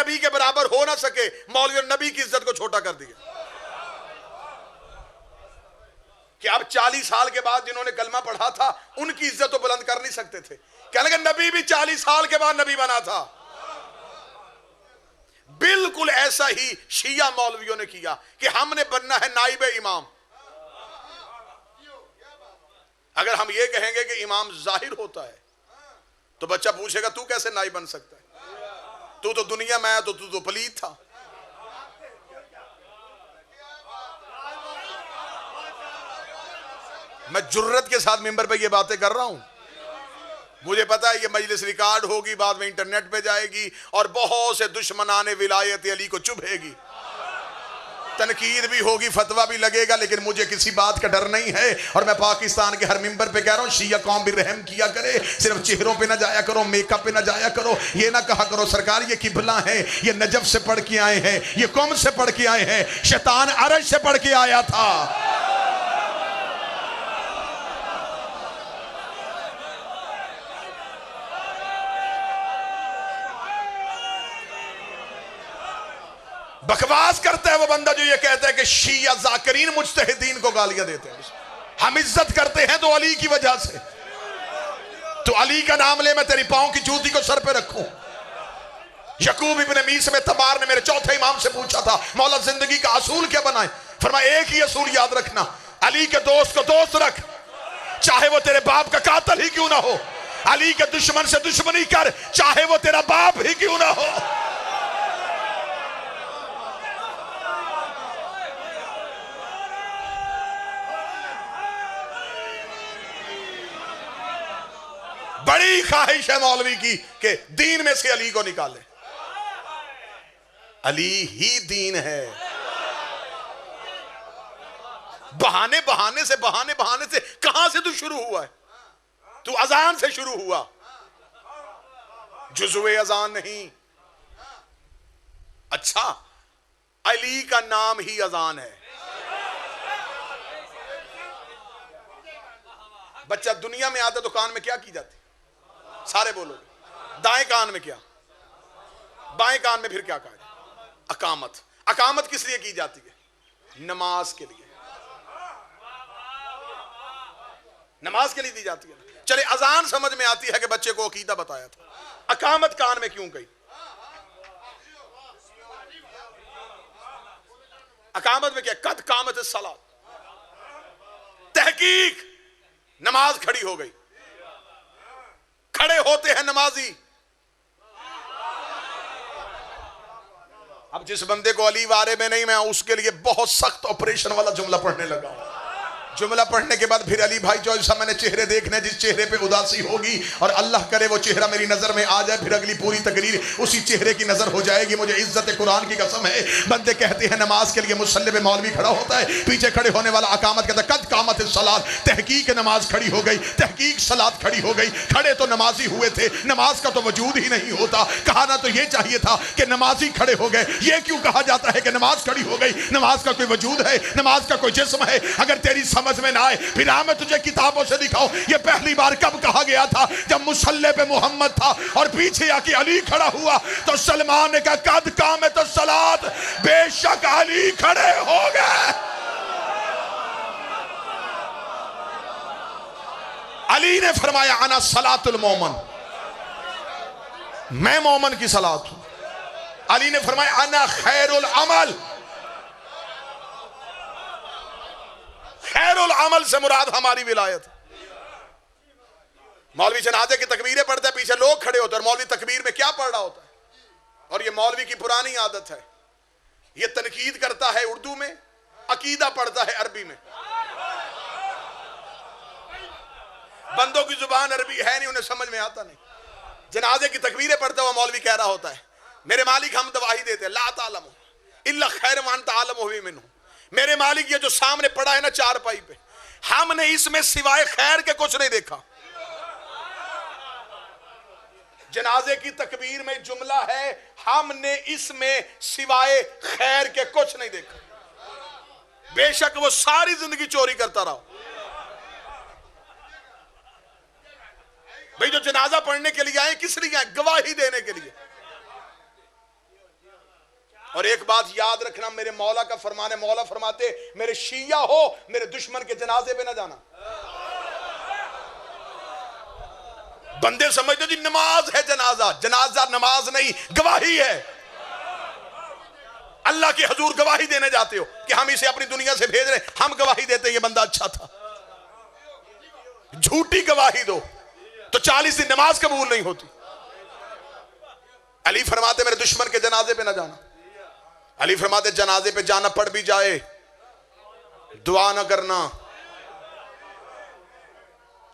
नबी के बराबर हो ना सके, मौलवी और नबी की इज्जत को छोटा कर दिया कि अब 40 साल के बाद जिन्होंने कलमा पढ़ा था उनकी इज्जत तो बुलंद कर नहीं सकते थे। कहने लगे नबी भी 40 साल के बाद नबी बना था। बिल्कुल ऐसा ही शिया मौलवियों ने किया कि हमने बनना है नाइब इमाम। अगर हम ये कहेंगे कि इमाम जाहिर होता है तो बच्चा पूछेगा तू कैसे नाइब बन सकता है, तू तो दुनिया में आया तो तू तो पलीत था। मैं जुर्रत के साथ मिंबर पे ये बातें कर रहा हूं, मुझे पता है ये मजलिस रिकॉर्ड होगी, बाद में इंटरनेट पे जाएगी और बहुत से दुश्मनाने विलायत अली को चुभेगी, तनकीद भी होगी, फतवा भी लगेगा, लेकिन मुझे किसी बात का डर नहीं है। और मैं पाकिस्तान के हर मिंबर पे कह रहा हूं शिया कौम भी रहम किया करे, सिर्फ चेहरों पे ना जाया करो, मेकअप पे ना जाया करो, ये ना कहा करो सरकार ये किबला है, ये नजफ से पढ़ के आए हैं, ये कौम से पढ़ के आए हैं, शैतान अरश से पढ़ के आया था। बकवास करता है वो बंदा जो ये कहता है कि शिया जाकिरीन मुज्तहिदीन को गालियां देते हैं। हम इज्जत करते हैं तो अली की वजह से, तो अली का नाम ले मैं तेरी पांव की जूती को सर पे रखूं। यकूब इब्न मीस में तबार ने मेरे चौथे इमाम से पूछा था मौला जिंदगी का असूल क्या बनाए, फरमाया एक ही असूल याद रखना, अली के दोस्त को दोस्त रख, चाहे वो तेरे बाप का कातिल ही क्यों ना हो, अली के दुश्मन से दुश्मनी कर, चाहे वो तेरा बाप ही क्यों ना हो। बड़ी ख्वाहिश है मौलवी की कि दीन में से अली को निकाले। अली ही दीन है। बहाने बहाने से कहां से तू शुरू हुआ है? तू अजान से शुरू हुआ, जुज़्वे अजान नहीं। अच्छा, अली का नाम ही अजान है। बच्चा दुनिया में आता तो कान में क्या की जाती? सारे बोलो। दाएं कान में क्या, बाएं कान में फिर क्या कहा जाए? अकामत। अकामत किस लिए की जाती है? नमाज के लिए। नमाज के लिए दी जाती है। चले अजान समझ में आती है कि बच्चे को अकीदा बताया था, अकामत कान में क्यों गई? अकामत में क्या? कद कामत सलात, तहकीक नमाज खड़ी हो गई। खड़े होते हैं नमाजी। अब जिस बंदे को अली वारे में नहीं, मैं उसके लिए बहुत सख्त ऑपरेशन वाला जुमला पढ़ने लगा हूं। जुमला पढ़ने के बाद फिर अली भाई जो सा मैंने चेहरे देखने, जिस चेहरे पे उदासी होगी और अल्लाह करे वो चेहरा मेरी नजर में आ जाए, फिर अगली पूरी तकरीर उसी चेहरे की नजर हो जाएगी। मुझे इज्जत कुरान की कसम है। बंदे कहते हैं नमाज के लिए मुसल्ले पे मौलवी खड़ा होता है, पीछे खड़े होने वाला अकामत कहता है कद कामत सलात, तहकीक नमाज खड़ी हो गई, तहकीक सलात खड़ी हो गई। खड़े तो नमाजी हुए थे, नमाज का तो वजूद ही नहीं होता। कहा ना तो ये चाहिए था कि नमाजी खड़े हो गए। ये क्यों कहा जाता है कि नमाज खड़ी हो गई? नमाज का कोई वजूद है, नमाज का कोई जिस्म है? अगर तेरी समझ में ना आए फिर मैं तुझे किताबों से दिखाऊं ये पहली बार कब कहा गया था? जब मुसल्ले पे मोहम्मद था और पीछे आके अली खड़ा हुआ तो सलमान ने कहा कद कामत तो सलात, बेशक अली खड़े हो गए। अली ने फरमाया अना सलातुल मोमन, मैं मोमन की सलात हूं। अली ने फरमाया अना खैरुल अमल, खैरुल अमल से मुराद हमारी विलायत। मौलवी जनाजे की तकबीरें पढ़ता है, पीछे लोग खड़े होते हैं और मौलवी तकबीर में क्या पढ़ रहा होता है? और ये मौलवी की पुरानी आदत है, ये तनकीद करता है उर्दू में, अकीदा पढ़ता है अरबी में। बंदों की जुबान अरबी है नहीं, उन्हें समझ में आता नहीं। जनाजे की तकबीरें पढ़ता हुआ मौलवी कह रहा होता है मेरे मालिक हम गवाही देते हैं ला तालमु इल्ला खैर मान तालमु मिन्हु, मेरे मालिक ये जो सामने पड़ा है ना चारपाई पे, हमने इसमें सिवाय खैर के कुछ नहीं देखा। जनाजे की तकबीर में जुमला है हमने इसमें सिवाय खैर के कुछ नहीं देखा, बेशक वो सारी जिंदगी चोरी करता रहा। भाई जो जनाजा पढ़ने के लिए आए किस लिए आए? गवाही देने के लिए। और एक बात याद रखना, मेरे मौला का फरमान है, मौला फरमाते मेरे शिया हो मेरे दुश्मन के जनाजे पे ना जाना। बंदे समझते जी नमाज है जनाजा, जनाजा नमाज नहीं गवाही है। अल्लाह के हजूर गवाही देने जाते हो कि हम इसे अपनी दुनिया से भेज रहे, हम गवाही देते ये बंदा अच्छा था। झूठी गवाही दो तो 40 दिन नमाज कबूल नहीं होती। अली फरमाते मेरे दुश्मन के जनाजे पे ना जाना। अली फरमाते जनाजे पे जाना पड़ भी जाए दुआ ना करना,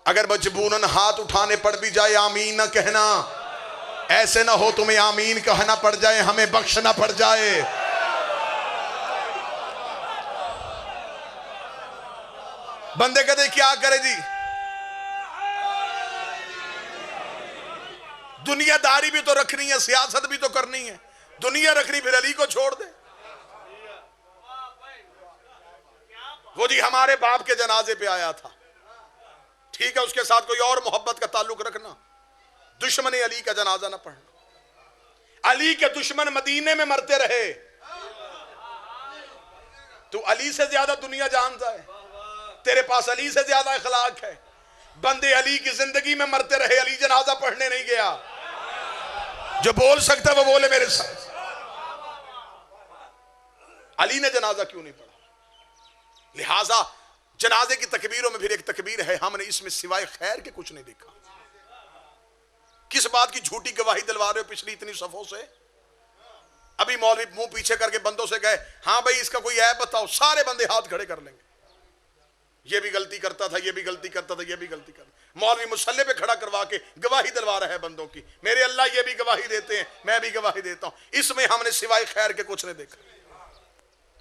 अगर मजबूरन हाथ उठाने पड़ भी जाए आमीन ना कहना। ऐसे ना हो तुम्हें आमीन कहना पड़ जाए, हमें बख्शना पड़ जाए। बंदे कहते क्या करे जी, दुनियादारी भी तो रखनी है, सियासत भी तो करनी है, दुनिया रखनी फिर अली को छोड़ दे। वो जी हमारे बाप के जनाजे पे आया था, ठीक है, उसके साथ कोई और मोहब्बत का ताल्लुक रखना, दुश्मन अली का जनाजा ना पढ़ना। अली के दुश्मन मदीने में मरते रहे, तू अली से ज्यादा दुनिया जानता है, तेरे पास अली से ज्यादा अखलाक है। बंदे अली की जिंदगी में मरते रहे, अली जनाजा पढ़ने नहीं गया। जो बोल सकता वो बोले मेरे साथ, अली ने जनाजा क्यों नहीं पढ़ा। लिहाजा जनाजे की तकबीरों में फिर एक तकबीर है, हमने इसमें सिवाय खैर के कुछ नहीं देखा। किस बात की झूठी गवाही दिलवा रहे हो पिछली इतनी सफों से। अभी मौलवी मुंह पीछे करके बंदों से गए, हाँ भाई इसका कोई ऐप बताओ, सारे बंदे हाथ खड़े कर लेंगे। ये भी गलती करता था, ये भी गलती करता था, ये भी गलती करता। मौलवी मुसल्ले पे खड़ा करवा के गवाही दिलवा रहा है बंदों की, मेरे अल्लाह ये भी गवाही देते हैं, मैं भी गवाही देता हूं। इसमें हमने सिवाय खैर के कुछ नहीं देखा।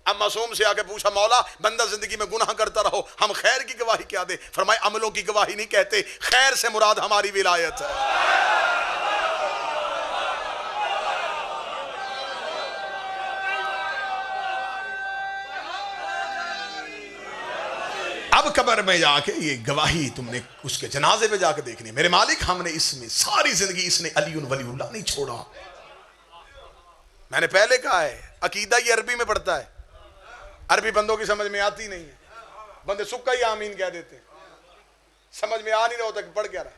अब मासूम से आके पूछा, मौला बंदा जिंदगी में गुनाह करता रहो, हम खैर की गवाही क्या दे। फरमाए अमलों की गवाही नहीं कहते, खैर से मुराद हमारी विलायत है। अब कब्र में जाके ये गवाही तुमने उसके जनाजे पे जाके देखनी। मेरे मालिक हमने इसमें सारी जिंदगी इसने अली वलीउल्लाह नहीं छोड़ा। मैंने पहले कहा है अकीदा ये अरबी में पढ़ता है, अरबी बंदों की समझ में आती नहीं है, बंदे सुक्का ही आमीन कह देते हैं, समझ में आ नहीं रहा होता कि पढ़ क्या रहा।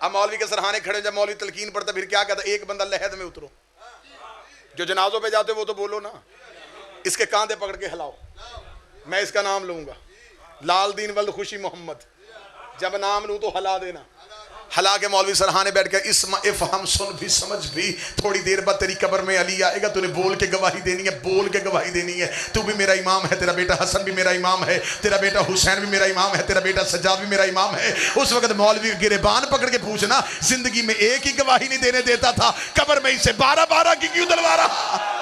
अब मौलवी के सरहाने खड़े, जब मौलवी तलकीन पढ़ता फिर क्या कहता, एक बंदा लहद में उतरो, जो जनाजों पे जाते वो तो बोलो ना, इसके कांधे पकड़ के हिलाओ, मैं इसका नाम लूंगा लाल दीन वल्द खुशी मोहम्मद, जब नाम लूं तो हला देना। हला के मौलवी सरहाने बैठ के इस्मा इफ हम सुन भी समझ भी, थोड़ी देर बाद तेरी कब्र में अली आएगा, तूने बोल के गवाही देनी है, बोल के गवाही देनी है। तू भी मेरा इमाम है, तेरा बेटा हसन भी मेरा इमाम है, तेरा बेटा हुसैन भी मेरा इमाम है, तेरा बेटा सज्जाद भी मेरा इमाम है। उस वक्त मौलवी गिरेबान पकड़ के पूछना, जिंदगी में एक ही गवाही नहीं देने देता था, कब्र में इसे 12-12 की क्यों दिलवा रहा।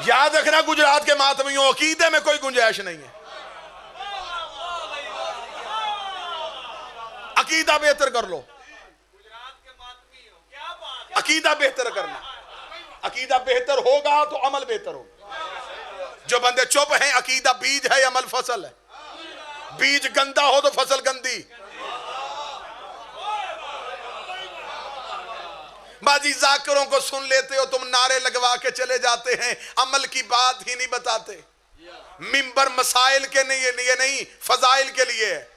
याद रखना गुजरात के मातमियों, अकीदे में कोई गुंजाइश नहीं है। अकीदा बेहतर कर लो, अकीदा बेहतर करना, अकीदा बेहतर होगा तो अमल बेहतर होगा। जो बंदे चुप हैं, अकीदा बीज है, अमल फसल है। बीज गंदा हो तो फसल गंदी। बाजी जाकिरों को सुन लेते हो तुम, नारे लगवा के चले जाते हैं, अमल की बात ही नहीं बताते। मिंबर मसाइल के लिए नहीं, फजाइल के लिए है।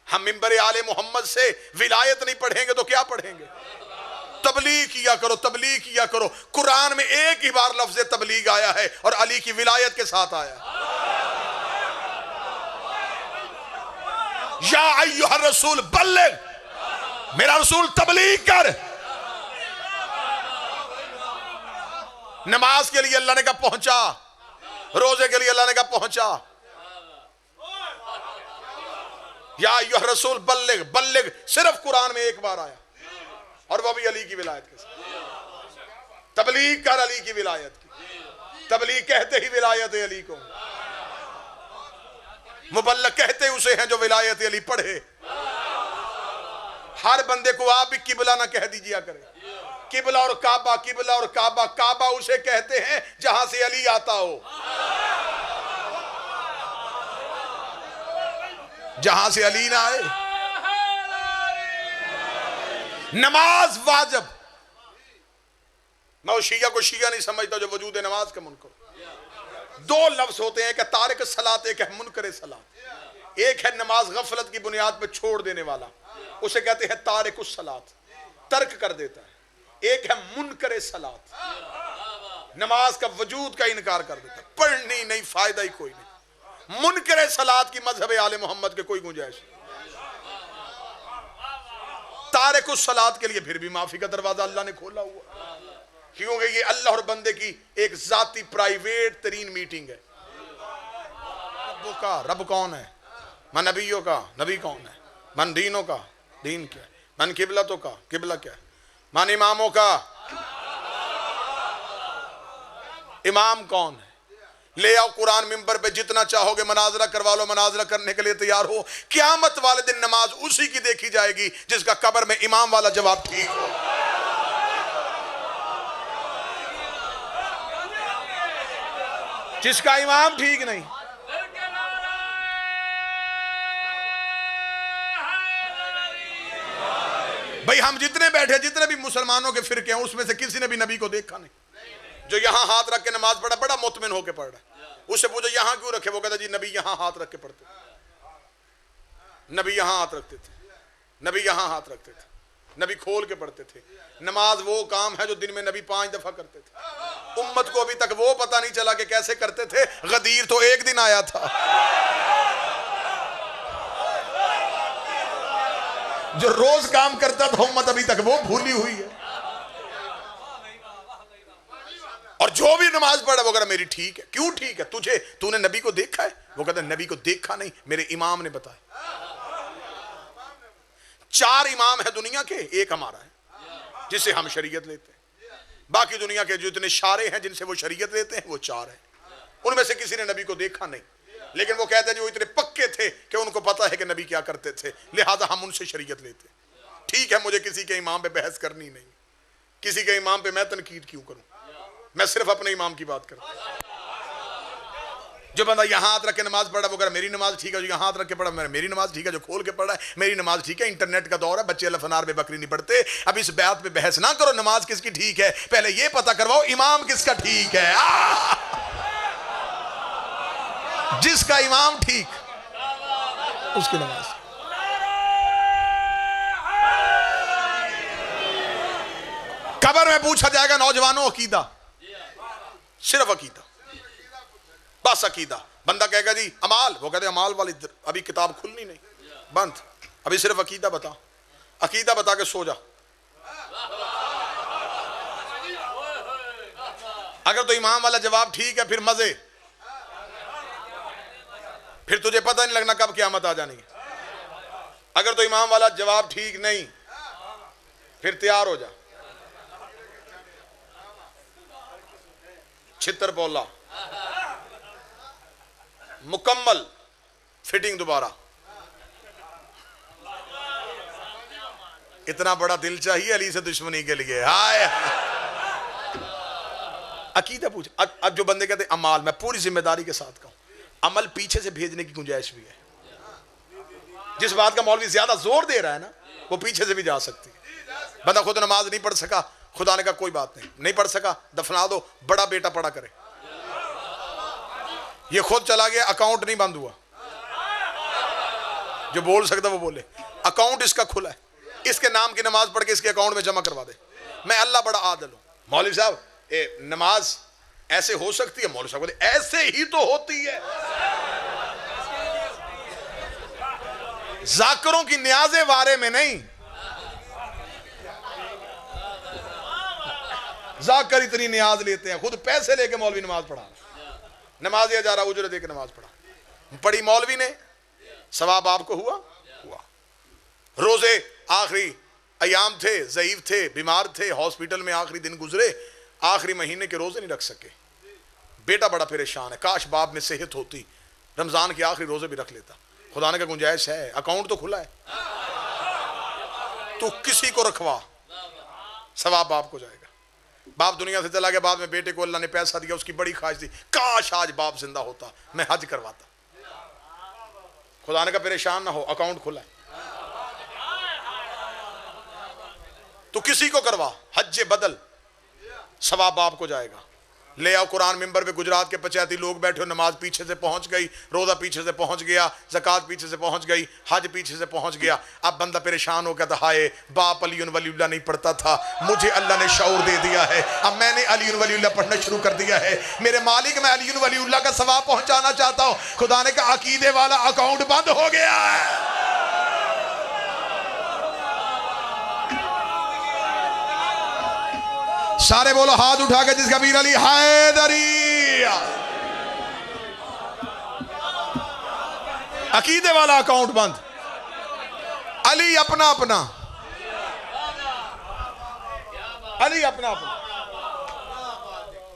हम मिंबर आले मोहम्मद से विलायत नहीं पढ़ेंगे तो क्या पढ़ेंगे। तबलीग किया करो, तबलीग किया करो। कुरान में एक ही बार लफ्ज तबलीग आया है और अली की विलायत के साथ आया। या अय्युहर रसूल बल्लिग, मेरा रसूल तबलीग कर। नमाज के लिए अल्लाह ने कहा पहुंचा, रोजे के लिए अल्लाह ने कहा पहुंचा। या अय्युहर रसूल बल्लिग, बल्लिग सिर्फ कुरान में एक बार आया और वह भी अली की विलायत के साथ। तबलीग कर अली की विलायत की। तबलीग कहते ही विलायत अली को, मुबल्लिग कहते उसे हैं जो विलायत अली पढ़े। हर बंदे को आप भी किबला ना कह दीजिए करे। किबला और काबा, किबला और काबा, काबा उसे कहते हैं जहां से अली आता हो। जहां से अली ना आए। नमाज वाजिब। मैं उस शिया को शिया नहीं समझता जो वजूद नमाज का मुनकर। दो लफ्ज होते हैं, एक है तारिक सलात, एक है मुनकर सलात। एक है नमाज गफलत की बुनियाद पर छोड़ देने वाला, उसे कहते हैं तारिक सलात, तर्क कर देता है। एक है मुनकर सलात, नमाज का वजूद का इनकार कर देता है, पढ़नी नहीं, फायदा ही कोई नहीं। मुनकर सलात की मजहब आले मोहम्मद के कोई गुंजाइश नहीं। तारिक सलात के लिए फिर भी माफी का दरवाजा अल्लाह ने खोला हुआ, क्योंकि ये अल्लाह और बंदे की एक जाती प्राइवेट तरीन मीटिंग है। रब्बों का रब कौन है, मन नबियों का नबी कौन है, मन दीनों का दीन क्या है, मन किबलतों का किबला क्या है, मन इमामों का इमाम कौन है। ले आओ कुरान मिंबर पे, जितना चाहोगे मनाजरा करवा लो, मनाजरा करने के लिए तैयार हो। क़यामत वाले दिन नमाज उसी की देखी जाएगी जिसका कब्र में इमाम वाला जवाब ठीक हो। जिसका इमाम ठीक नहीं। भाई हम जितने बैठे, जितने भी मुसलमानों के फिरके हैं, उसमें से किसी ने भी नबी को देखा नहीं। जो यहां हाथ रख के नमाज पढ़ा, बड़ा मुतमिन होके पढ़ रहा है। उससे पूछो यहां क्यों रखे, वो कहता जी नबी यहां हाथ रख के पढ़ते थे, नबी यहां हाथ रखते थे, नबी यहां हाथ रखते थे, नबी खोल के पढ़ते थे। नमाज वो काम है जो दिन में नबी 5 दफा करते थे। उम्मत को अभी तक वो पता नहीं चला कि कैसे करते थे। गदीर तो एक दिन आया था, जो रोज काम करता था उम्मत अभी तक वो भूली हुई है। और जो भी नमाज पढ़ा वो कहता मेरी ठीक है। क्यों ठीक है? तुझे, तूने नबी को देखा है? वो कहता नबी को देखा नहीं, मेरे इमाम ने बताया। 4 इमाम है दुनिया के, एक हमारा है जिससे हम शरीयत लेते हैं। बाकी दुनिया के जो इतने शारे हैं जिनसे वो शरीयत लेते हैं वो 4 हैं। उनमें से किसी ने नबी को देखा नहीं, लेकिन वो कहते हैं जो इतने पक्के थे कि उनको पता है कि नबी क्या करते थे, लिहाजा हम उनसे शरीयत लेते। ठीक है, मुझे किसी के इमाम पे बहस करनी नहीं, किसी के इमाम पे मैं तनकीद क्यों करूं, मैं सिर्फ अपने इमाम की बात करता हूं। जो बंदा यहाँ हाथ रख के नमाज पढ़ा वो कह मेरी नमाज ठीक है, जो यहाँ हाथ रख के पढ़ा मेरी नमाज ठीक है, जो खोल के पढ़ा मेरी नमाज ठीक है। इंटरनेट का दौर है, बच्चे लफनार में बकरी नहीं पढ़ते। अब इस बात पे बहस ना करो नमाज किसकी ठीक है, पहले ये पता करवाओ इमाम किसका ठीक है। जिसका इमाम ठीक उसकी नमाज। कब्र में पूछा जाएगा नौजवानों अकीदा, सिर्फ अकीदा, बस अकीदा। बंदा कहेगा जी अमाल, वो कहते अमाल वाली अभी किताब खुलनी नहीं, बंद, अभी सिर्फ अकीदा बता। अकीदा बता के सो जा। अगर तो इमाम वाला जवाब ठीक है फिर मजे, फिर तुझे पता नहीं लगना कब क़यामत आ जानी है। अगर तो इमाम वाला जवाब ठीक नहीं फिर तैयार हो जा। छितर बोला मुकम्मल फिटिंग दोबारा। इतना बड़ा दिल चाहिए अली से दुश्मनी के लिए। हाय अकीदा पूछ। अब जो बंदे कहते अमाल, मैं पूरी जिम्मेदारी के साथ कहूं, अमल पीछे से भेजने की गुंजाइश भी है। जिस बात का मौलवी ज्यादा जोर दे रहा है ना वो पीछे से भी जा सकती है। बंदा खुद नमाज नहीं पढ़ सका, खुदा ने कहा कोई बात नहीं पढ़ सका, दफना दो, बड़ा बेटा पढ़ा करे। ये खुद चला गया, अकाउंट नहीं बंद हुआ। जो बोल सकता वो बोले, अकाउंट इसका खुला है, इसके नाम की नमाज पढ़ के इसके अकाउंट में जमा करवा दे। मैं अल्लाह बड़ा आदिल हूं। मौलवी साहब नमाज ऐसे हो सकती है? मौलवी साहब बोले ऐसे ही तो होती है। जाकरों की न्याज़े वारे में नहीं, जाकर इतनी न्याज लेते हैं, खुद पैसे लेके मौलवी नमाज पढ़ा, नमाज जा रहा उजरे दे के नमाज पढ़ा। पढ़ी मौलवी ने, सवाब आपको हुआ। रोजे आखिरी अयाम थे, ज़ईफ थे, बीमार थे, हॉस्पिटल में आखिरी दिन गुजरे, आखिरी महीने के रोजे नहीं रख सके। बेटा बड़ा परेशान है, काश बाप में सेहत होती, रमजान के आखिरी रोजे भी रख लेता। खुदा ने कहा गुंजाइश है, अकाउंट तो खुला है, तो किसी को रखवा, सवाब बाप को जाएगा। बाप दुनिया से चला गया, बाद में बेटे को अल्लाह ने पैसा दिया, उसकी बड़ी ख्वाहिश थी काश आज बाप जिंदा होता, मैं हज करवाता। खुदा ने कहा परेशान ना हो, अकाउंट खुला है, तो किसी को करवा, हज बदल, सवाब बाप को जाएगा। ले आओ कुरान मिंबर पे, गुजरात के 85 लोग बैठे हो, नमाज पीछे से पहुंच गई, रोजा पीछे से पहुंच गया, ज़कात पीछे से पहुंच गई, हज पीछे से पहुंच गया। अब बंदा परेशान हो गया था, हाय बाप अली वलीउल्लाह नहीं पढ़ता था, मुझे अल्लाह ने शऊर दे दिया है, अब मैंने अली वलीउल्लाह पढ़ना शुरू कर दिया है। मेरे मालिक, मैं अली वलीउल्लाह का सवाब पहुंचाना चाहता हूं। खुदा ने कहा अकीदे वाला अकाउंट बंद हो गया है। सारे बोलो हाथ उठा के जिसका वीर अली हैदरी। अकीदे वाला अकाउंट बंद, अली अपना अपना, अली अपना अपना।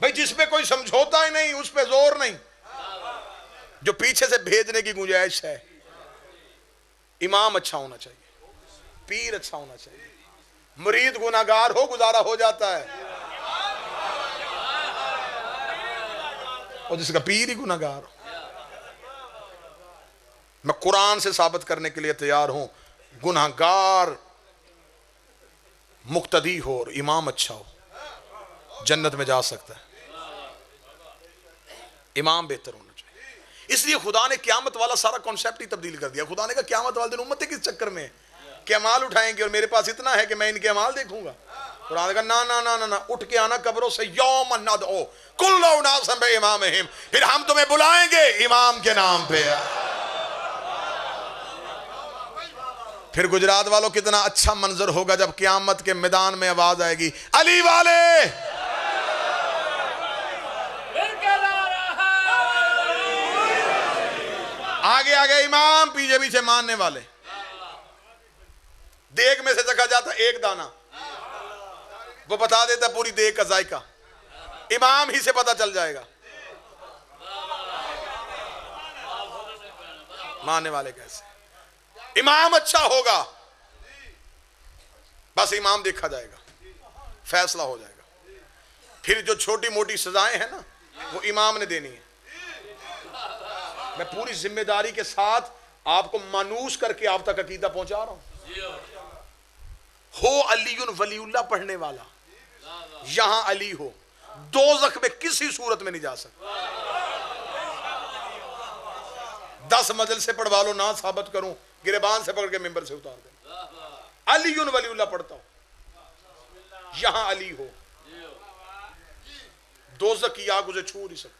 भाई जिस पे कोई समझौता ही नहीं, उस पे जोर नहीं, जो पीछे से भेजने की गुंजाइश है। इमाम अच्छा होना चाहिए, पीर अच्छा होना चाहिए, मुरीद गुनाहगार हो गुजारा हो जाता है, और जिसका पीर ही गुनाहगार हो। मैं कुरान से साबित करने के लिए तैयार हूं, गुनाहगार मुक्तदी हो और इमाम अच्छा हो, जन्नत में जा सकता है। इमाम बेहतर होना चाहिए। इसलिए खुदा ने क़यामत वाला सारा कॉन्सेप्ट ही तब्दील कर दिया। खुदा ने कहा क़यामत वाले दिन उम्मतें किस चक्कर में कि अमाल उठाएंगे और मेरे पास इतना है कि मैं इनके अमाल देखूंगा। खुदा ने कहा ना ना ना ना ना, उठ के आना कब्रों से, यौमन नदउ कुल्लु उनासिम बिइमामिहिम, फिर हम तुम्हें बुलाएंगे इमाम के नाम पे। फिर गुजरात वालों कितना अच्छा मंजर होगा जब क़यामत के मैदान में आवाज आएगी, अली वाले आगे आगे इमाम, पीछे पीछे मानने वाले। देग में से चखा जाता एक दाना, वो बता देता पूरी देग का जायका, इमाम ही से पता चल जाएगा। मानने वाले कैसे? इमाम अच्छा होगा, बस इमाम देखा जाएगा, फैसला हो जाएगा। फिर जो छोटी मोटी सजाएं हैं ना, वो इमाम ने देनी है। मैं पूरी जिम्मेदारी के साथ आपको मानूस करके आप तक अकीदा पहुंचा रहा हूं। हो अलीयुन वलीउल्लाह पढ़ने वाला, यहां अली हो, दोज़ख में किसी सूरत में नहीं जा सकता। 10 मंजिल से पढ़वा लो, ना साबित करूं, गिरबान से पकड़ के मिंबर से उतार दे। अलीयुन वलीउल्लाह पढ़ता हूं, यहां अली हो, दोज़ख की आग उसे छू नहीं सकती।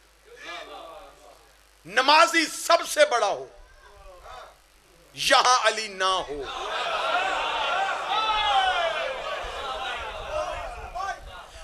नमाजी सबसे बड़ा हो, यहां अली ना हो।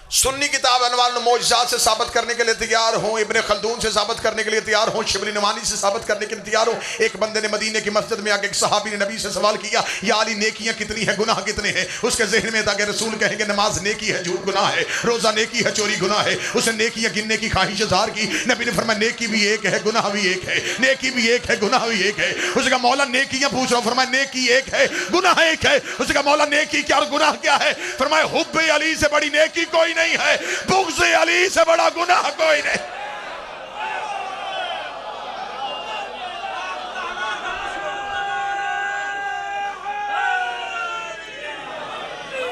सुन्नी किताब अनवार मोजात से साबित करने के लिए तैयार हूं, इब्ने खल्दून से साबित करने के लिए तैयार हूं, शिबली नवानी से साबित करने के लिए तैयार हूं। एक बंदे ने मदीने की मस्जिद में आके एक सहाबी ने नबी से सवाल किया, या अली नेकियां कितनी है, गुनाह कितने हैं? उसके ज़हन में था कि रसूल कहेंगे नमाज नेकी है, झूठ गुनाह है, रोजा नेकी है, चोरी गुनाह है। उसने नेकियां गिनने की ख्वाहिश इज़हार की। नबी ने फरमाया नेकी भी एक है, गुनाह भी एक है, नेकी भी एक है, गुनाह भी एक है। उसने कहा मौला नेकियां पूछ रहा हूं, फरमाया नेकी एक है, गुनाह एक है। उसने कहा मौला नेकी क्या और गुनाह क्या है? फरमाया हुब्बे अली से बड़ी नेकी कोई नहीं है, बुग़्ज़े अली से बड़ा गुनाह कोई नहीं।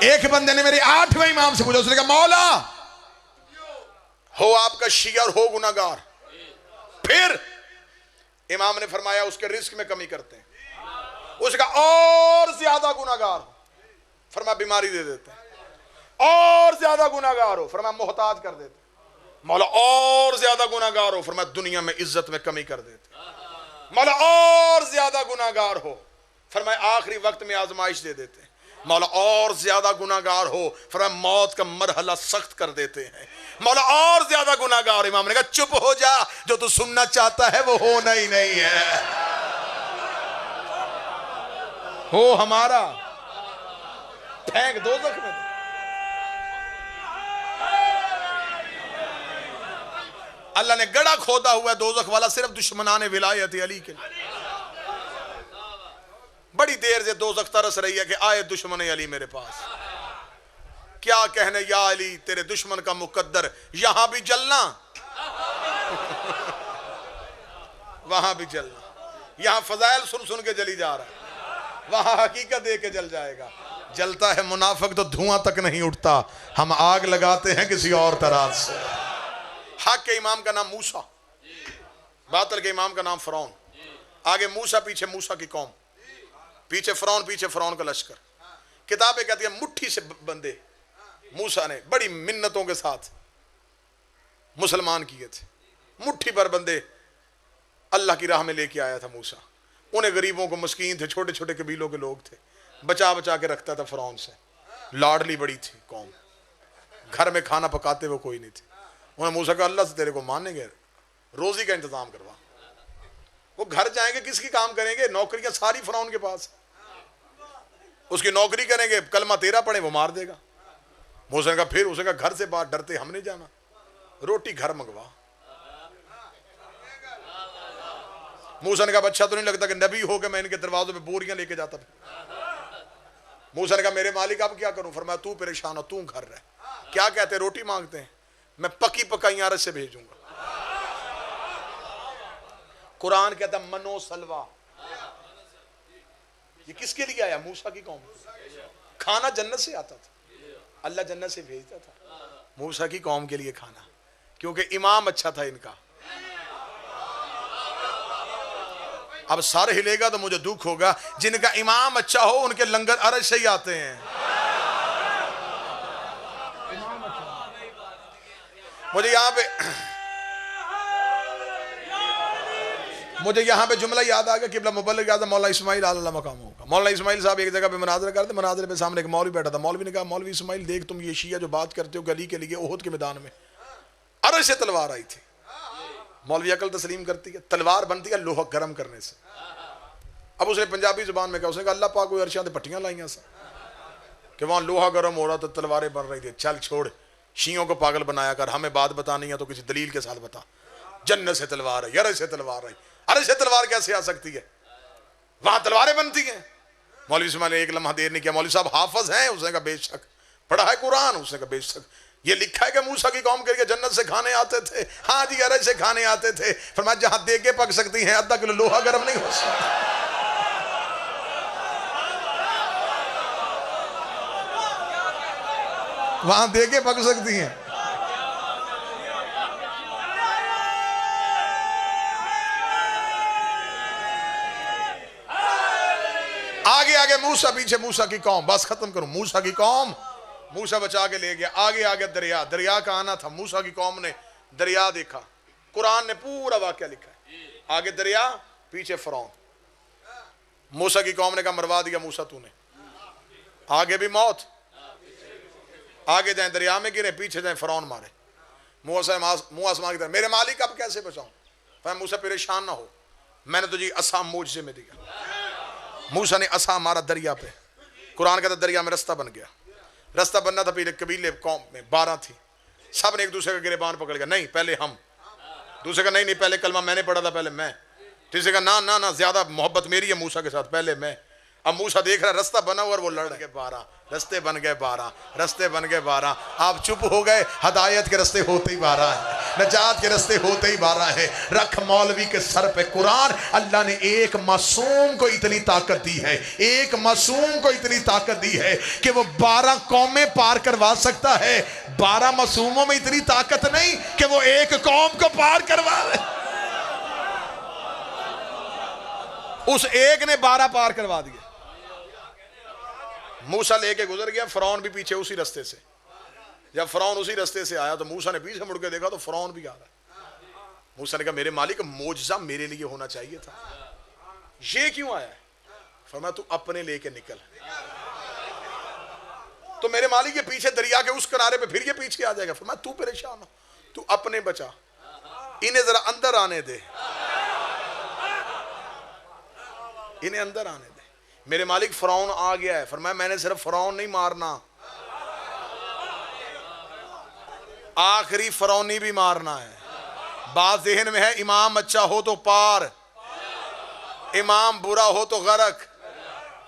एक बंदे ने मेरे 8वें इमाम से पूछा, उसने कहा मौला हो आपका शिया और हो गुनाहगार, फिर इमाम ने फरमाया उसके रिस्क में कमी करते हैं। उसका और ज्यादा गुनाहगार हो, फरमाया बीमारी दे देते हैं। और ज्यादा गुनाहगार हो, फरमाया मोहताज कर देते। मौला और ज्यादा गुनाहगार हो, फरमाया दुनिया में इज्जत में कमी कर देते। मौला और ज्यादा गुनाहगार हो, फरमाया आखिरी वक्त में आजमाइश दे देते। मौला और ज्यादा गुनाहगार हो, फरमाया मौत का मरहला सख्त कर देते हैं। मौला और ज्यादा गुनाहगार। इमाम ने कहा चुप हो जा, जो तू सुनना चाहता है वो होना ही नहीं है। हो हमारा फेंक दोज़ख में। अल्लाह ने गड़ा खोदा हुआ दोज़ख वाला सिर्फ दुश्मनाने विलायत अली के लिए। बड़ी देर से दोज़ख तरस रही है कि आए दुश्मन अली मेरे पास। क्या कहने या अली तेरे दुश्मन का मुकद्दर, यहां भी जलना वहां भी जलना। यहां फजाइल सुन सुन के जली जा रहा है, वहां हकीकत दे के जल जाएगा। जलता है मुनाफिक तो धुआं तक नहीं उठता, हम आग लगाते हैं किसी और तरह से। हक के इमाम का नाम मूसा, बातिल के इमाम का नाम फिरौन। आगे मूसा, पीछे मूसा की कौम, पीछे फिरौन का लश्कर। किताबें कहती है मुट्ठी से बंदे मूसा ने बड़ी मिन्नतों के साथ मुसलमान किए थे। मुट्ठी भर बंदे अल्लाह की राह में लेके आया था मूसा। उन्हें गरीबों को, मस्कीन थे, छोटे छोटे कबीलों के लोग थे, बचा बचा के रखता था फिरौन से। लाडली बड़ी थी कौम, घर में खाना पकाते हुए कोई नहीं थे। उन्हें मूसा कहा अल्लाह से तेरे को मानेंगे, रोजी का इंतजाम करवा। वो घर जाएंगे, किसकी काम करेंगे? नौकरियां सारी फिरौन के पास, उसकी नौकरी करेंगे, कलमा तेरा पढ़े वो मार देगा। मूसा ने कहा फिर, उसे कहा घर से बाहर डरते हम नहीं जाना, रोटी घर मंगवा। मूसा ने कहा अच्छा तो नहीं लगता कि नबी हो गए मैं इनके दरवाजों पे बोरियां लेके जाता था। मूसा ने कहा मेरे मालिक अब क्या करूं? फरमाया तू परेशान हो, तू घर रह। क्या कहते, रोटी मांगते हैं, मैं पकी पकाई आरस से भेजूंगा। कुरान कहता मनो सलवा, ये किसके लिए आया? मूसा की कौम। खाना जन्नत से आता था, अल्लाह जन्नत से भेजता था मूसा की कौम के लिए खाना, क्योंकि इमाम अच्छा था इनका। अब सर हिलेगा तो मुझे दुख होगा, जिनका इमाम अच्छा हो उनके लंगर अरश से ही आते हैं। मुझे यहाँ पे जुमला याद आ गया, किबला मुबल्लिग आज़म मौलाना इस्माइल आला मकाम होगा। मौलाना इस्माइल साहब एक जगह पे मुनाज़रा करते, मुनाज़रे पे सामने एक मौलवी बैठा था। मौलवी ने कहा मौलवी इस्माइल देख तुम ये शिया जो बात करते हो गली के लिए, ओहद के मैदान में अरश से तलवार आई थी। मौलवी अकल तस्लीम करती है, तलवार बनती है लोहा गर्म करने से। अब उसने पंजाबी जुबान में कहा, उसने कहा अल्लाह पाक कोई अरशां ते पट्टियां लाइयां सा कि वहां लोहा गर्म हो रहा तो तलवारें बन रही थी। चल छोड़, शियों को पागल बनाया कर, हमें बात बतानी है तो किसी दलील के साथ बता। जन्नत से तलवार है, अरश से तलवार आई, अरश से तलवार कैसे आ सकती है? वहां तलवारें बनती हैं। मौलवी इस्माइल ने एक लम्हा देर नहीं किया, मौलवी साहब हाफिज हैं? उसने कहा बेशक। पढ़ा है कुरान? उसने कहा बेशक। ये लिखा है कि मूसा की कौम करके जन्नत से खाने आते थे? हाँ जी, अरश से खाने आते थे। फरमाया जहां देगे पक सकती हैं, आधा किलो लोहा गर्म नहीं हो सकता। वहां देगे पक सकती हैं। आगे आगे मूसा, पीछे मूसा की कौम। बस खत्म करूं, मूसा की कौम, मूसा बचा के ले गया। आगे आगे दरिया, दरिया का आना था। मूसा की कौम ने दरिया देखा, कुरान ने पूरा वाकया लिखा है। आगे दरिया, पीछे फिरौन। मूसा की कौम ने कहा मरवा दिया मूसा तूने, आगे भी मौत, आगे जाए दरिया में गिरे, पीछे जाए फिरौन मारे। मुंह आसमान की तरफ, मेरे मालिक अब कैसे बचाऊं? फिर मूसा परेशान ना हो, मैंने तुझे असा मुझसे में दिया। मूसा ने असा मारा दरिया पे, कुरान कहता दरिया में रास्ता बन गया। रास्ता बनना था, पहले कबीले कौम में 12 थी, सब ने एक दूसरे का गिरेबान पकड़ गया। नहीं पहले हम, दूसरे का नहीं नहीं पहले कलमा मैंने पढ़ा था, पहले मैं। तीसरे का ना ना ना ज्यादा मोहब्बत मेरी है मूसा के साथ, पहले मैं। अब मूसा देख रहा रास्ता बना हुआ और वो लड़ गए 12, रास्ते बन गए 12, रास्ते बन गए 12। आप चुप हो गए, हदायत के रास्ते होते ही 12 है, नजात के रास्ते होते ही 12 है। रख मौलवी के सर पे कुरान। अल्लाह ने एक मासूम को इतनी ताकत दी है, एक मासूम को इतनी ताकत दी है कि वो 12 कौमें पार करवा सकता है। 12 मासूमों में इतनी ताकत नहीं कि वो एक कौम को पार करवा ले। उस एक ने 12 पार करवा दिए। मूसा लेके गुजर गया, फिरौन भी पीछे उसी रास्ते से। जब फिरौन उसी रास्ते से आया तो मूसा ने पीछे मुड़ के देखा तो फिरौन भी आ रहा है। मूसा ने कहा मेरे मालिक मोजज़ा मेरे लिए होना चाहिए था, ये क्यों आया है? फरमाया तू अपने लेके निकल। तो मेरे मालिक ये पीछे दरिया के उस किनारे पे, फिर ये पीछे आ जाएगा। फरमाया तू परेशान हो, तू अपने बचा, इन्हें जरा अंदर आने दे, इन्हें अंदर आने दे। मेरे मालिक फिरौन आ गया है। फरमाया मैंने सिर्फ फिरौन नहीं मारना, आखिरी फिरौनी भी मारना है। बात ज़हन में है, इमाम अच्छा हो तो पार, इमाम बुरा हो तो गरक।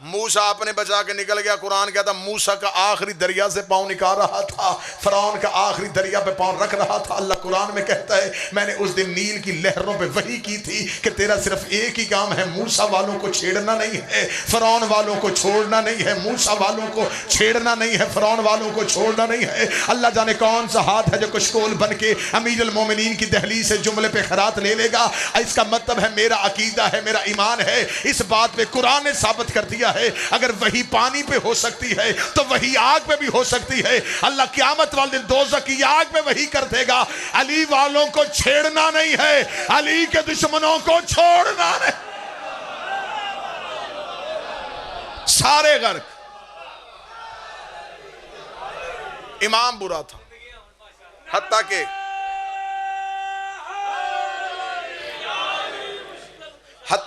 मूसा अपने बचा के निकल गया। कुरान कहता मूसा का आखिरी दरिया से पांव निकाल रहा था, फरौन का आखिरी दरिया पे पांव रख रहा था। अल्लाह कुरान में कहता है मैंने उस दिन नील की लहरों पे वही की थी कि तेरा सिर्फ एक ही काम है, मूसा वालों को छेड़ना नहीं है, फरौन वालों को छोड़ना नहीं है। मूसा वालों को छेड़ना नहीं है, फरौन वालों को छोड़ना नहीं है। अल्लाह जाने कौन सा हाथ है जो कशकोल बन के अमीरुल मोमिनीन की दहलीज से जुमले पे खरात ले लेगा। इसका मतलब है मेरा अकीदा है, मेरा ईमान है। इस बात पे कुरान ने साबित कर दिया है अगर वही पानी पे हो सकती है तो वही आग पे भी हो सकती है। अल्लाह क़यामत वाले दिन दोज़ख की आग में वही कर देगा। अली वालों को छेड़ना नहीं है, अली के दुश्मनों को छोड़ना नहीं। सारे गर्क। इमाम बुरा था, हत्ता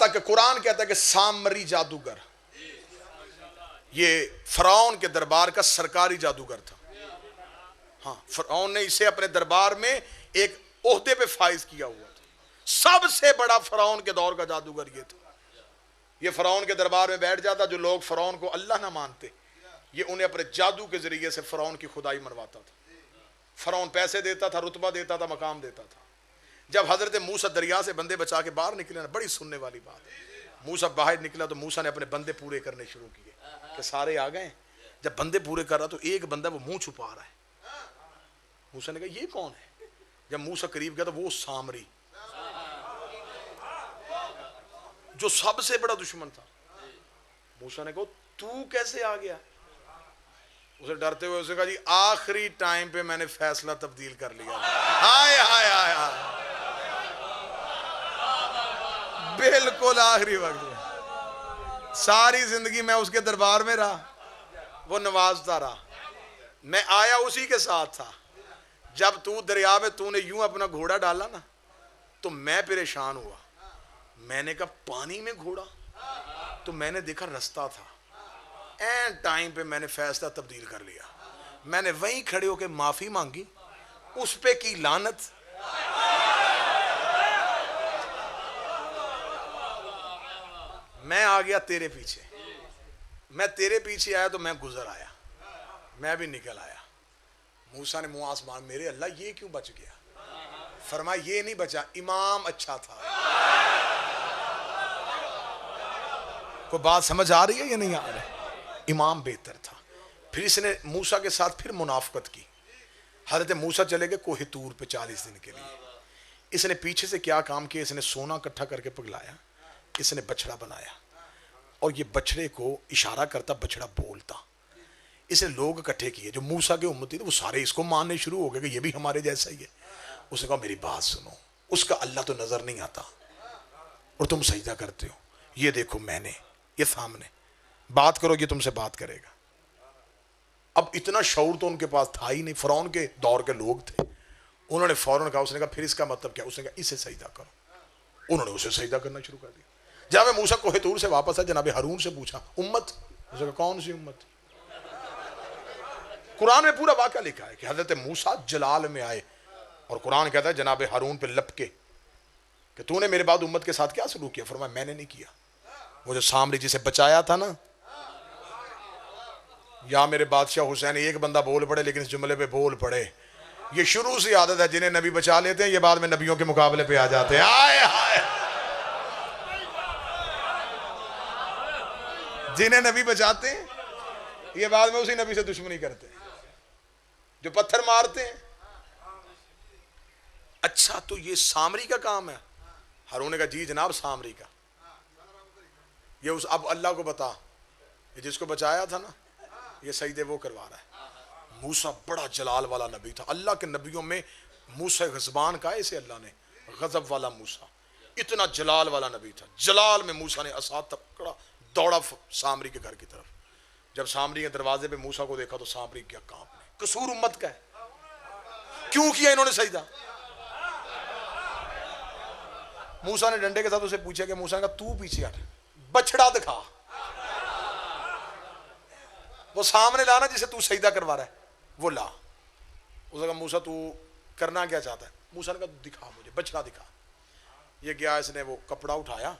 के कुरान कहता है कि सामरी जादूगर ये फरौन के दरबार का सरकारी जादूगर था। हाँ, फरौन ने इसे अपने दरबार में एक ओहदे पे फाइज किया हुआ था। सबसे बड़ा फरौन के दौर का जादूगर ये था। ये फरौन के दरबार में बैठ जाता, जो लोग फरौन को अल्लाह ना मानते ये उन्हें अपने जादू के जरिए से फरौन की खुदाई मरवाता था। फरौन पैसे देता था, रुतबा देता था, मकाम देता था। जब हजरत मूसा दरिया से बंदे बचा के बाहर निकले ना, बड़ी सुनने वाली बात है, मूसा बाहर निकला तो मूसा ने अपने बंदे पूरे करने शुरू किए कि सारे आ गए। जब बंदे पूरे कर रहा तो एक बंदा वो मुंह छुपा रहा है। मूसा ने कहा ये कौन है? जब मूसा करीब गया तो वो सामरी जो सबसे बड़ा दुश्मन था। मूसा ने कहा तू कैसे आ गया? उसे डरते हुए उसने कहा जी आखिरी टाइम पे मैंने फैसला तब्दील कर लिया। हाय हाय हाय हाय, बिल्कुल आखिरी वक्त में। सारी जिंदगी मैं उसके दरबार में रहा, वो नवाजता रहा, मैं आया उसी के साथ था। जब तू दरिया में तूने यूं अपना घोड़ा डाला ना तो मैं परेशान हुआ। मैंने कहा पानी में घोड़ा? तो मैंने देखा रास्ता था। एंड टाइम पे मैंने फैसला तब्दील कर लिया। मैंने वहीं खड़े होकर माफी मांगी, उस पे की लानत। मैं आ गया तेरे पीछे, मैं तेरे पीछे आया तो मैं गुजर आया, मैं भी निकल आया। मूसा ने मुंह आसमान, मेरे अल्लाह ये क्यों बच गया? फरमाया ये नहीं बचा, इमाम अच्छा था। कोई बात समझ आ रही है या नहीं आ रही? इमाम बेहतर था। फिर इसने मूसा के साथ फिर मुनाफकत की। हजरत मूसा चले गए कोहे तूर पे 40 दिन के लिए। इसने पीछे से क्या काम किया? इसने सोना इकट्ठा करके पिघलाया, इसने बछड़ा बनाया और ये बछड़े को इशारा करता, बछड़ा बोलता। इसने लोग इकट्ठे किए जो मूसा के उम्मती थे, वो सारे इसको मानने शुरू हो गए कि ये भी हमारे जैसा ही है। उसने कहा मेरी बात सुनो, उसका अल्लाह तो नजर नहीं आता और तुम सजदा करते हो। ये देखो मैंने, ये सामने, बात करो, ये तुमसे बात करेगा। अब इतना शऊर तो उनके पास था ही नहीं, फरौन के दौर के लोग थे। उन्होंने फौरन कहा, उसने कहा फिर इसका मतलब क्या? उसने कहा इसे सजदा करो। उन्होंने उसे सजदा करना शुरू कर दिया। जनाब मूसा कोहे तूर से वापस आए, जनाब हारून से पूछा उम्मत? उसने कहा कौन सी उम्मत? कुरान में पूरा वाक़या लिखा है कि हजरत मूसा जलाल में आए और कुरान कहता है जनाब हारून पे लपके कि तूने मेरे बाद उम्मत के साथ क्या सलूक किया? फरमाया मैंने नहीं किया। वो जो सामरी जिसे बचाया था ना, या मेरे बादशाह हुसैन, एक बंदा बोल पड़े लेकिन इस जुमले पे बोल पड़े। ये शुरू से आदत है, जिन्हें नबी बचा लेते हैं ये बाद में नबियों के मुकाबले पे आ जाते हैं। आए हाय, जिन्हें नबी बचाते हैं ये बाद में उसी नबी से दुश्मनी करते हैं, जो पत्थर मारते हैं। अच्छा तो ये सामरी का काम है? हारून ने कहा जी जनाब सामरी का। ये उस अब अल्लाह को बता, ये जिसको बचाया था ना, ये सजदे वो करवा रहा है। मूसा बड़ा जलाल वाला नबी था। अल्लाह के नबियों में मूसा गज़बान का इसे अल्लाह ने गज़ब वाला मूसा, इतना जलाल वाला नबी था। जलाल में मूसा ने असा पकड़ा, दौड़ा सामरी के घर की तरफ। जब सामरी के दरवाजे पे मूसा को देखा तो सामरी क्या कांपने। कसूर उम्मत का है, क्यों किया इन्होंने सजदा? मूसा ने डंडे के साथ उसे पूछा कि मूसा ने कहा तू पीछे हट, बछड़ा दिखा, वो सामने लाना जिसे तू सजदा करवा रहा है वो ला। उसने कहा मूसा तू करना क्या चाहता है? मूसा ने कहा दिखा मुझे, बछड़ा दिखा। ये गया, इसने वो कपड़ा उठाया,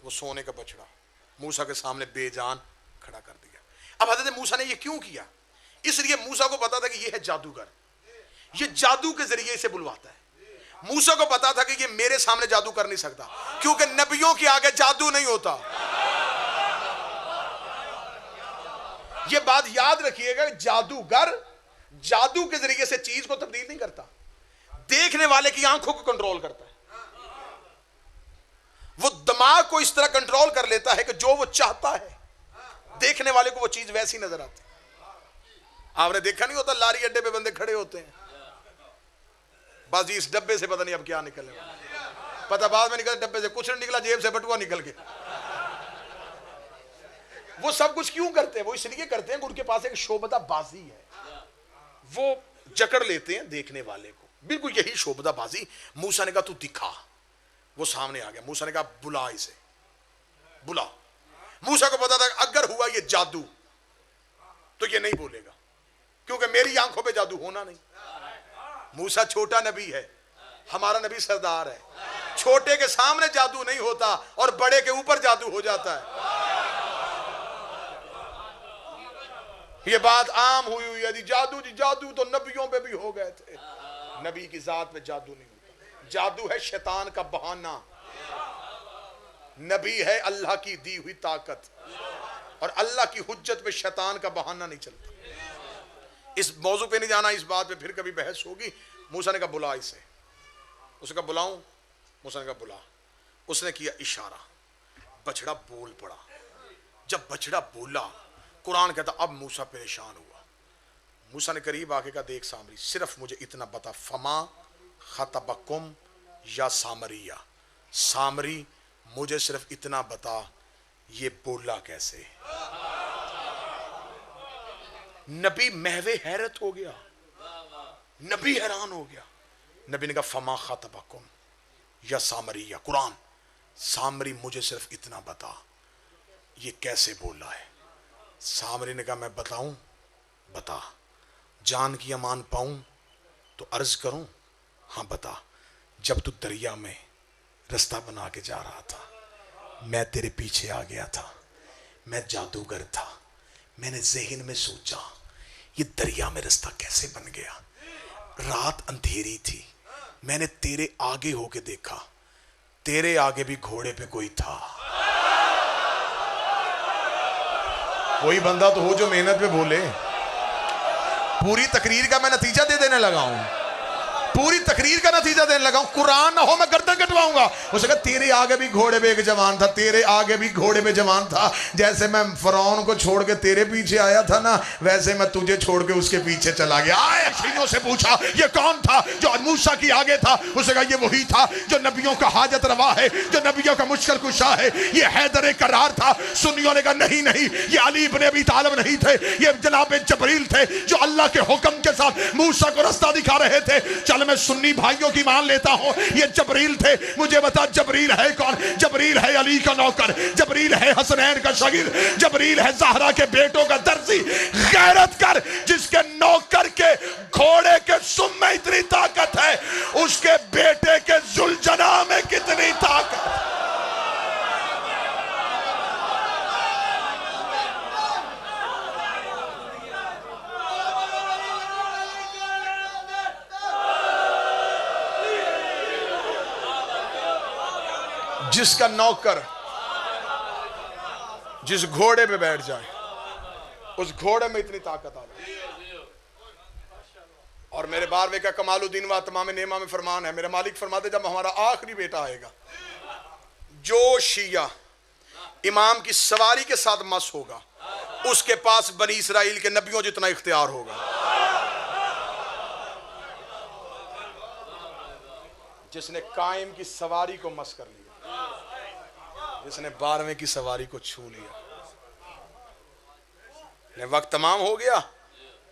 वो सोने का बछड़ा, मूसा के सामने बेजान खड़ा कर दिया। अब हजरत मूसा ने ये क्यों किया? इसलिए मूसा को पता था कि ये है जादूगर, ये जादू के जरिए इसे बुलवाता है। मूसा को पता था कि ये मेरे सामने जादू कर नहीं सकता, क्योंकि नबियों के आगे जादू नहीं होता। ये बात याद रखिएगा, जादूगर जादू के जरिए से चीज को तब्दील नहीं करता, देखने वाले की आंखों को कंट्रोल करता है। वो दिमाग को इस तरह कंट्रोल कर लेता है कि जो वो चाहता है देखने वाले को वो चीज वैसी नजर आती है। आपने देखा नहीं होता, लारी अड्डे पे बंदे खड़े होते हैं, बस जी इस डब्बे से पता नहीं अब क्या निकलने वाला, पता बाद में निकला डब्बे से कुछ नहीं निकला, जेब से बटुआ निकल गया। वो सब कुछ क्यों करते हैं? वो इसलिए करते हैं कि उनके पास एक शोभता बाजी है, वो जकड़ लेते हैं देखने वाले को। बिल्कुल यही शोभता बाजी। मूसा ने कहा तू दिखा, वो सामने आ गया। मूसा ने कहा बुला इसे, बुला। मूसा को पता था अगर हुआ ये जादू तो ये नहीं बोलेगा, क्योंकि मेरी आंखों पे जादू होना नहीं। मूसा छोटा नबी है, हमारा नबी सरदार है। छोटे के सामने जादू नहीं होता और बड़े के ऊपर जादू हो जाता है। ये बात आम हुई है, जादू जी जादू तो नबियों पे भी हो गए थे। नबी की जात में जादू नहीं होता, जादू है शैतान का बहाना। नबी है अल्लाह की दी हुई ताकत, और अल्लाह की हुज्जत पे शैतान का बहाना नहीं चलता। इस मौजू पे नहीं जाना, इस बात पे फिर कभी बहस होगी। मूसा ने कहा बुला इसे, उसने कहा बुलाऊं? मूसा ने कहा बुला। उसने किया इशारा, बछड़ा बोल पड़ा। जब बछड़ा बोला, कुरान कहता अब मूसा परेशान हुआ। मूसा ने करीब आके कहा देख सामरी, सिर्फ मुझे इतना बता, फमा खतबकुम या सामरिया, सामरी मुझे सिर्फ इतना बता ये बोला कैसे? नबी महवे हैरत हो गया, नबी हैरान हो गया। नबी ने कहा फमा खतबकुम या सामरिया, कुरान, सामरी मुझे सिर्फ इतना बता ये कैसे बोला है? सामरी ने कहा मैं बताऊं? बता। जान की अमान पाऊं तो अर्ज करूं? हाँ बता। जब तू दरिया में रास्ता बना के जा रहा था, मैं तेरे पीछे आ गया था, मैं जादूगर था। मैंने ज़हन में सोचा ये दरिया में रास्ता कैसे बन गया। रात अंधेरी थी, मैंने तेरे आगे होके देखा, तेरे आगे भी घोड़े पे कोई था। कोई बंदा तो हो जो मेहनत पे बोले। पूरी तकरीर का मैं नतीजा दे देने लगा हूं, पूरी तकरीर का नतीजा देने लगा हूं। कुरान ना हो मैं गर्दन कटवाऊंगा। उसने कहा तेरे आगे भी घोड़े पे एक जवान था, तेरे आगे भी घोड़े पे जवान था। जैसे मैं फरौन को छोड़ के तेरे पीछे आया था ना, वैसे मैं तुझे छोड़ के उसके पीछे चला गया। आए अशरीनों से पूछा ये कौन था जो मूसा की आगे था? उसने कहा ये वही था जो नबियों का हाजत रवा है, जो नबियों का मुश्किल कुशा है। ये हैदर करार था। सुन्नियों ने कहा नहीं नहीं, ये अली इब्ने अबी तालिब नहीं थे, ये जनाब जबरील थे जो अल्लाह के हुक्म के साथ मूसा को रास्ता दिखा रहे थे। चल मैं सुन्नी भाइयों की मान लेता हूं, ये जबरील थे। मुझे बता जबरील है कौन? जबरील है अली का नौकर, जबरील है हसनैन का शागिर्द, जबरील है ज़हरा के बेटों का दर्जी। गैरत कर, जिसके नौकर के घोड़े के सुम में इतनी ताकत है, उसके बेटे के जुलजना में कितनी ताकत। जिसका नौकर जिस घोड़े पे बैठ जाए, उस घोड़े में इतनी ताकत आ जाए। और मेरे 12वें का कमालुद्दीन व तमाम नेमा में फरमान है, मेरे मालिक फरमाते जब हमारा आखिरी बेटा आएगा, जो शिया इमाम की सवारी के साथ मस होगा, उसके पास बनी इसराइल के नबियों जितना इख्तियार होगा। जिसने कायम की सवारी को मस कर लिया, जिसने 12वें की सवारी को छू लिया। ने वक्त तमाम हो गया,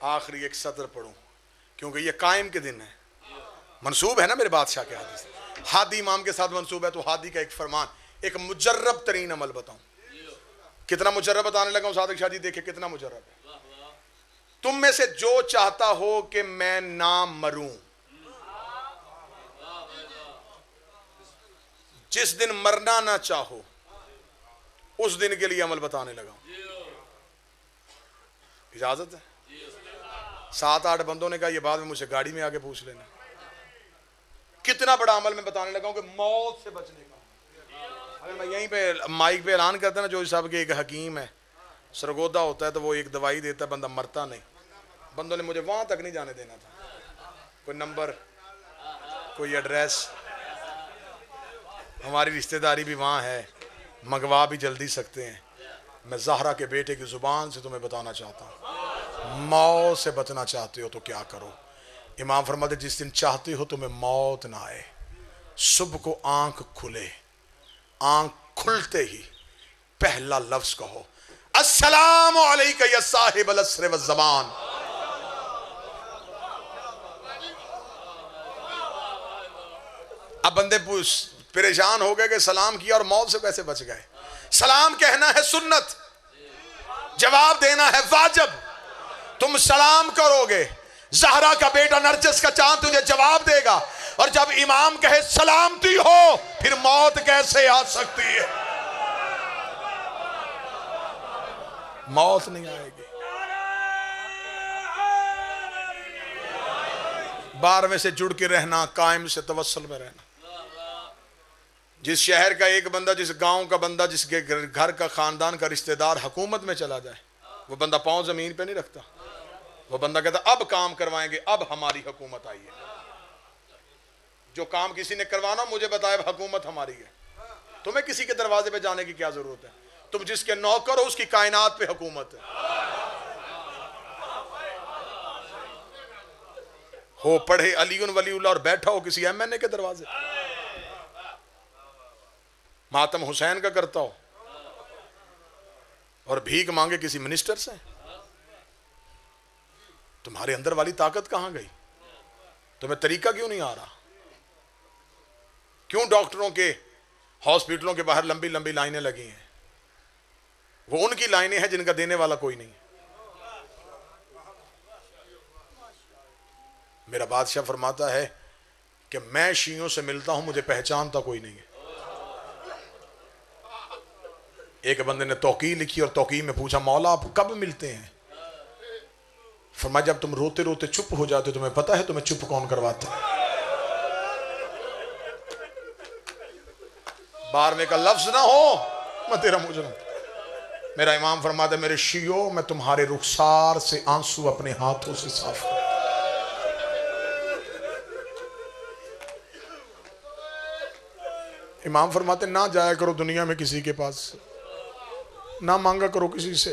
आखिरी एक सत्र पढ़ूं क्योंकि ये कायम के दिन है। मंसूब है ना मेरे बादशाह के हदीस, हादी इमाम के साथ मंसूब है। तो हादी का एक फरमान, एक मुजर्रब तरीन अमल बताऊं। कितना मुजर्रब बताने लगा हूं सादिक शाह जी, देखे कितना मुजर्रब है। तुम में से जो चाहता हो कि मैं ना मरूं, जिस दिन मरना ना चाहो उस दिन के लिए अमल बताने लगा। इजाजत है? 7-8 बंदों ने कहा ये बाद में मुझसे गाड़ी में आके पूछ लेना। कितना बड़ा अमल मैं बताने लगा हूं कि मौत से बचने का। अगर मैं यहीं पे माइक पे ऐलान करता ना, जो साहब के एक हकीम है, सरगोदा होता है तो वो एक दवाई देता है, बंदा मरता नहीं। बंदों ने मुझे वहां तक नहीं जाने देना था। कोई नंबर, कोई एड्रेस, हमारी रिश्तेदारी भी वहाँ है, मंगवा भी जल्दी सकते हैं। मैं ज़हरा के बेटे की ज़ुबान से तुम्हें बताना चाहता हूँ, मौत से बचना चाहते हो तो क्या करो। इमाम फरमाते जिस दिन चाहते हो तुम्हें मौत ना आए, सुबह को आंख खुले, आंख खुलते ही पहला लफ्ज कहो अस्सलामु अलैका या साहिबल अस्र व ज़मान। अब बंदे परेशान हो गए कि सलाम किया और मौत से कैसे बच गए। सलाम कहना है सुन्नत, जवाब देना है वाजिब। तुम सलाम करोगे, ज़हरा का बेटा नरजस का चांद तुझे जवाब देगा, और जब इमाम कहे सलामती हो, फिर मौत कैसे आ सकती है? मौत नहीं आएगी। 12वें से जुड़ के रहना, कायम से तवस्सुल में रहना। जिस शहर का एक बंदा, जिस गांव का बंदा, जिसके घर का खानदान का रिश्तेदार हुकूमत में चला जाए, वो बंदा पांव जमीन पे नहीं रखता। वो बंदा कहता अब काम करवाएंगे, अब हमारी हुकूमत आई है। जो काम किसी ने करवाना मुझे बताए, हुकूमत हमारी है। तुम्हें किसी के दरवाजे पे जाने की क्या जरूरत है? तुम जिसके नौकर हो उसकी कायनात पे हुकूमत है। हो पढ़े अलीउन वलीउल्लाह और बैठा हो किसी एमएनए के दरवाजे, मातम हुसैन का करता हो और भीख मांगे किसी मिनिस्टर से, तुम्हारे अंदर वाली ताकत कहां गई? तुम्हें तरीका क्यों नहीं आ रहा? क्यों डॉक्टरों के हॉस्पिटलों के बाहर लंबी लंबी लाइनें लगी हैं? वो उनकी लाइनें हैं जिनका देने वाला कोई नहीं। मेरा बादशाह फरमाता है कि मैं शियों से मिलता हूं, मुझे पहचानता कोई नहीं है। एक बंदे ने तौकील लिखी और तौकील में पूछा मौला आप कब मिलते हैं? फरमाया जब तुम रोते रोते चुप हो जाते हो, तुम्हें पता है तुम्हें चुप कौन करवाता है? 12वें का लफ्ज ना हो मैं तेरा मुजरिम। मेरा इमाम फरमाता है मेरे शियो, मैं तुम्हारे रुखसार से आंसू अपने हाथों से साफ कर। इमाम फरमाते ना जाया करो दुनिया में किसी के पास, ना मांगा करो किसी से।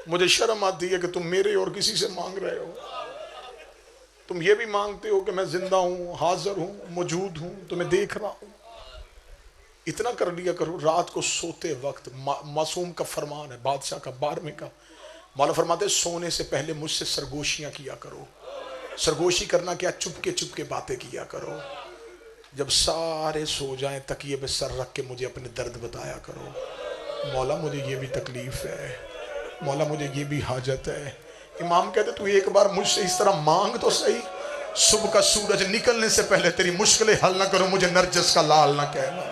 मुझे शर्म आती है कि तुम मेरे और किसी से मांग रहे हो। तुम ये भी मांगते हो कि मैं जिंदा हूं, हाजिर हूं, मौजूद हूं, तुम्हें देख रहा हूं। इतना कर लिया करो। रात को सोते वक्त मासूम का फरमान है, बादशाह का 12वें का, मौला फरमाते सोने से पहले मुझसे सरगोशियां किया करो। सरगोशी करना क्या? चुपके चुपके बातें किया करो। जब सारे सो जाएं तकिए पे सर रख के मुझे अपने दर्द बताया करो। मौला मुझे ये भी तकलीफ है, मौला मुझे ये भी हाजत है। इमाम कहते तू एक बार मुझसे इस तरह मांग तो सही। सुबह का सूरज निकलने से पहले तेरी मुश्किलें हल ना करो, मुझे नरजस का लाल ना कहना।